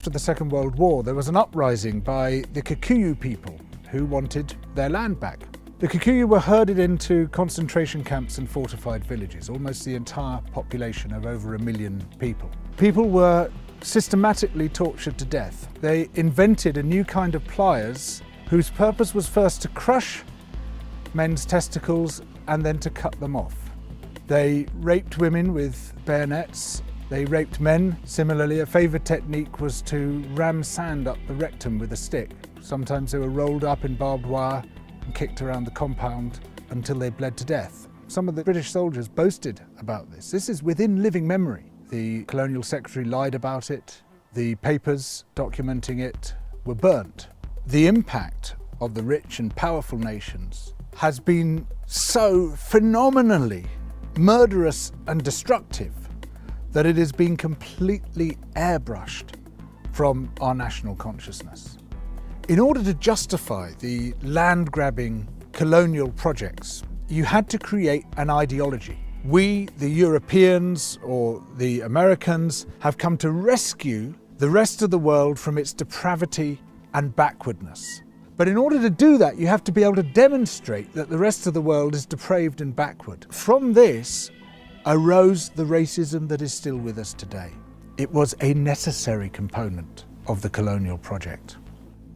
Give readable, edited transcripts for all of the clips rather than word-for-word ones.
After the Second World War, there was an uprising by the Kikuyu people who wanted their land back. The Kikuyu were herded into concentration camps and fortified villages, almost the entire population of over 1 million people. People were systematically tortured to death. They invented a new kind of pliers whose purpose was first to crush men's testicles and then to cut them off. They raped women with bayonets. They raped men. Similarly, a favourite technique was to ram sand up the rectum with a stick. Sometimes they were rolled up in barbed wire and kicked around the compound until they bled to death. Some of the British soldiers boasted about this. This is within living memory. The Colonial Secretary lied about it. The papers documenting it were burnt. The impact of the rich and powerful nations has been so phenomenally murderous and destructive that it has been completely airbrushed from our national consciousness. In order to justify the land-grabbing colonial projects, you had to create an ideology. We, the Europeans or the Americans, have come to rescue the rest of the world from its depravity and backwardness. But in order to do that, you have to be able to demonstrate that the rest of the world is depraved and backward. From this arose the racism that is still with us today. It was a necessary component of the colonial project.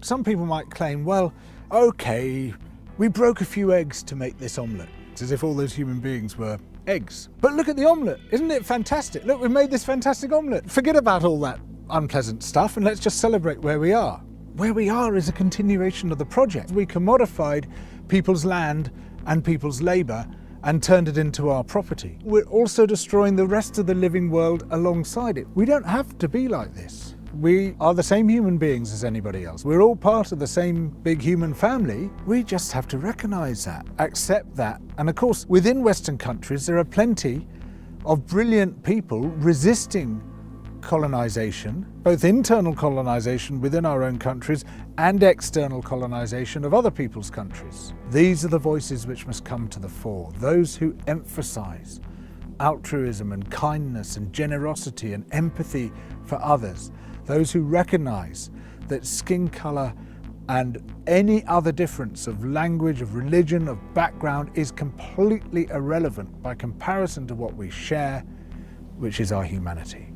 Some people might claim, well, okay, we broke a few eggs to make this omelette. It's as if all those human beings were eggs. But look at the omelette, isn't it fantastic? Look, we made this fantastic omelette. Forget about all that unpleasant stuff and let's just celebrate where we are. Where we are is a continuation of the project. We commodified people's land and people's labour and turned it into our property. We're also destroying the rest of the living world alongside it. We don't have to be like this. We are the same human beings as anybody else. We're all part of the same big human family. We just have to recognise that, accept that. And of course, within Western countries, there are plenty of brilliant people resisting colonisation, both internal colonisation within our own countries and external colonisation of other people's countries. These are the voices which must come to the fore, those who emphasise altruism and kindness and generosity and empathy for others, those who recognise that skin colour and any other difference of language, of religion, of background is completely irrelevant by comparison to what we share, which is our humanity.